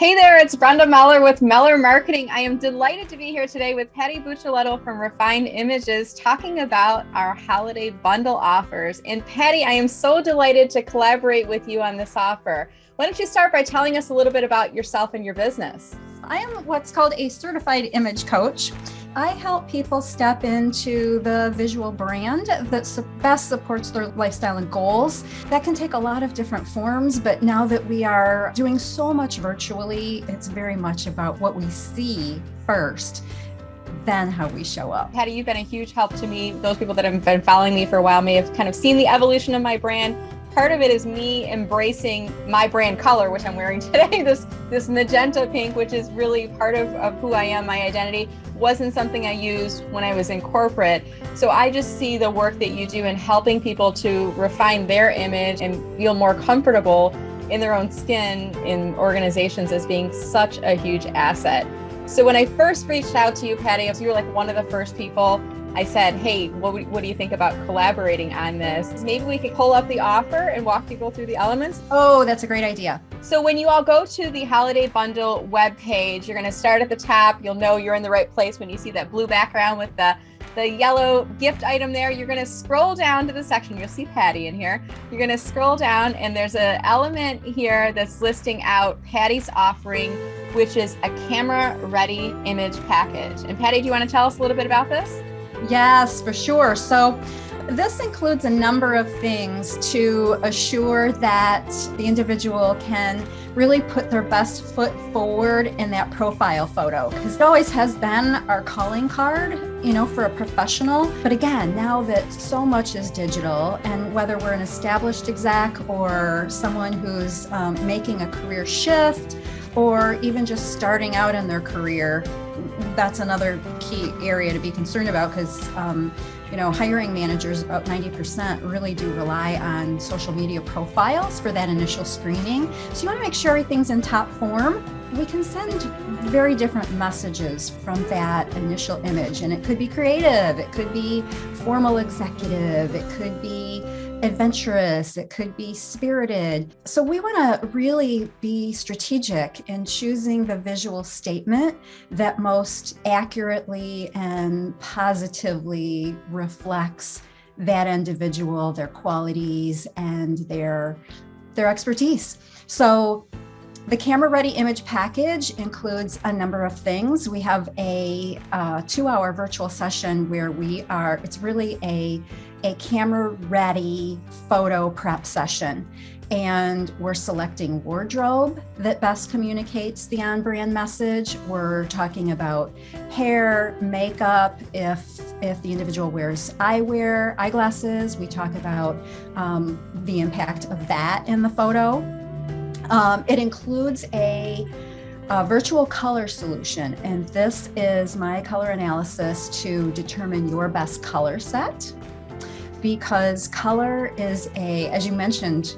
Hey there, it's Brenda Meller with Meller Marketing. I am delighted to be here today with Patty Buccellato from Refined Images talking about our holiday bundle offers. And Patty, I am so delighted to collaborate with you on this offer. Why don't you start by telling us a little bit about yourself and your business? I am what's called a certified image coach. I help people step into the visual brand that best supports their lifestyle and goals. That can take a lot of different forms, but now that we are doing so much virtually, it's very much about what we see first, then how we show up. Patty, you've been a huge help to me. Those people that have been following me for a while may have kind of seen the evolution of my brand. Part of it is me embracing my brand color, which I'm wearing today, this magenta pink, which is really part of who I am, my identity. Wasn't something I used when I was in corporate. So I just see the work that you do in helping people to refine their image and feel more comfortable in their own skin in organizations as being such a huge asset. So when I first reached out to you, Patty, you were like one of the first people. I said, hey, what do you think about collaborating on this? Maybe we could pull up the offer and walk people through the elements. Oh, that's a great idea. So when you all go to the Holiday Bundle webpage, you're going to start at the top. You'll know you're in the right place when you see that blue background with the yellow gift item there. You're going to scroll down to the section. You'll see Patty in here. You're going to scroll down and there's an element here that's listing out Patty's offering, which is a camera-ready image package. And Patty, do you want to tell us a little bit about this? Yes, for sure. So this includes a number of things to assure that the individual can really put their best foot forward in that profile photo, because it always has been our calling card, for a professional. But again, now that so much is digital, and whether we're an established exec or someone who's making a career shift or even just starting out in their career, that's another key area to be concerned about, because hiring managers, about 90% really do rely on social media profiles for that initial screening. So you want to make sure everything's in top form. We can send very different messages from that initial image, and it could be creative, it could be formal executive, it could be adventurous, it could be spirited. So we want to really be strategic in choosing the visual statement that most accurately and positively reflects that individual, their qualities, and their expertise. So the camera-ready image package includes a number of things. We have a 2-hour virtual session where it's really a camera-ready photo prep session. And we're selecting wardrobe that best communicates the on-brand message. We're talking about hair, makeup. If the individual wears eyeglasses, we talk about the impact of that in the photo. It includes a virtual color solution, and this is my color analysis to determine your best color set, because color is as you mentioned,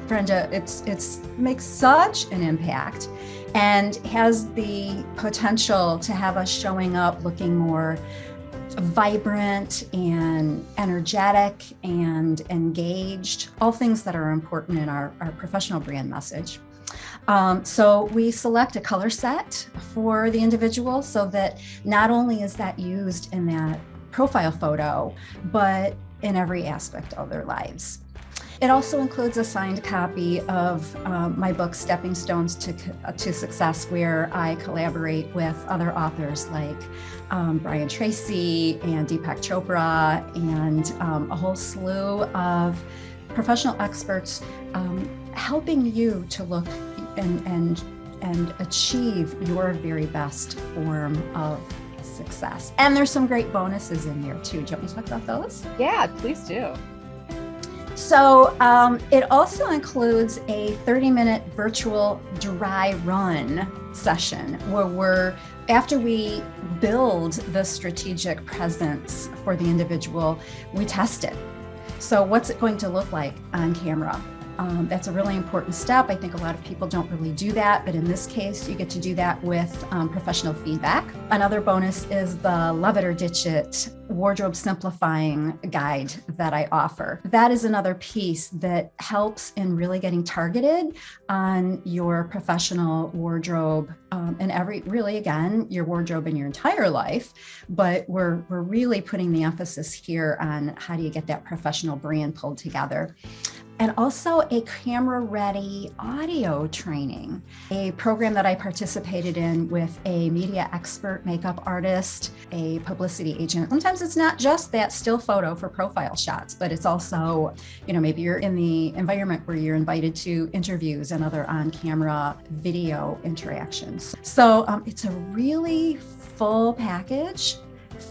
Brenda, it makes such an impact and has the potential to have us showing up looking more vibrant and energetic and engaged, all things that are important in our professional brand message. So we select a color set for the individual so that not only is that used in that profile photo, but in every aspect of their lives. It also includes a signed copy of my book, Stepping Stones to Success, where I collaborate with other authors like Tracy and Deepak Chopra and a whole slew of professional experts helping you to look and achieve your very best form of success. And there's some great bonuses in there too. Do you want me to talk about those? Yeah, please do. So it also includes a 30-minute virtual dry run session where after we build the strategic presence for the individual, we test it. So what's it going to look like on camera? That's a really important step. I think a lot of people don't really do that, but in this case, you get to do that with professional feedback. Another bonus is the Love It or Ditch It wardrobe simplifying guide that I offer. That is another piece that helps in really getting targeted on your professional wardrobe and your wardrobe in your entire life. But we're really putting the emphasis here on how do you get that professional brand pulled together. And also a CameraReady audio training, a program that I participated in with a media expert, makeup artist, a publicity agent. Sometimes it's not just that still photo for profile shots, but it's also, maybe you're in the environment where you're invited to interviews and other on-camera video interactions. So it's a really full package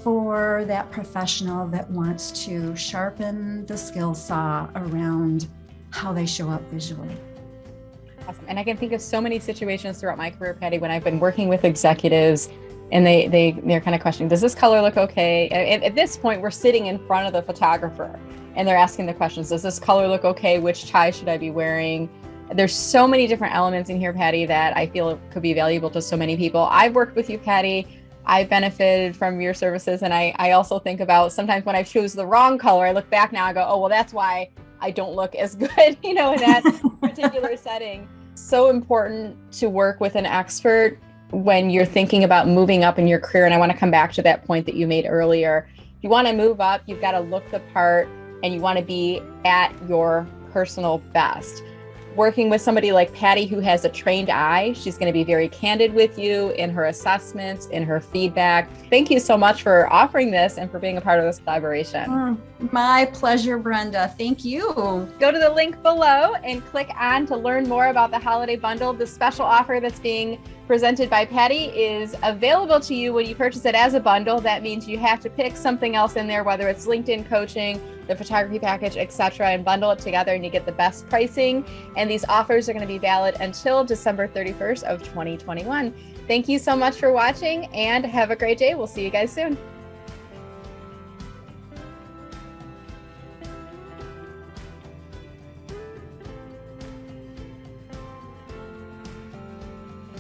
for that professional that wants to sharpen the skill saw around how they show up visually. Awesome. And I can think of so many situations throughout my career, Patty, when I've been working with executives and they're kind of questioning, does this color look okay? And at this point, we're sitting in front of the photographer and they're asking the questions, does this color look okay? Which tie should I be wearing? There's so many different elements in here, Patty, that I feel could be valuable to so many people. I've worked with you, Patty. I benefited from your services. And I also think about sometimes when I choose the wrong color, I look back now, I go, oh, well, that's why I don't look as good, in that particular setting. So important to work with an expert when you're thinking about moving up in your career. And I want to come back to that point that you made earlier. If you want to move up, you've got to look the part and you want to be at your personal best. Working with somebody like Patty, who has a trained eye, she's going to be very candid with you in her assessments, in her feedback. Thank you so much for offering this and for being a part of this collaboration. My pleasure, Brenda. Thank you. Go to the link below and click on to learn more about the holiday bundle. The special offer that's being presented by Patty is available to you when you purchase it as a bundle. That means you have to pick something else in there, whether it's LinkedIn coaching, the photography package, etc., and bundle it together and you get the best pricing. And these offers are going to be valid until December 31st of 2021. Thank you so much for watching and have a great day. We'll see you guys soon.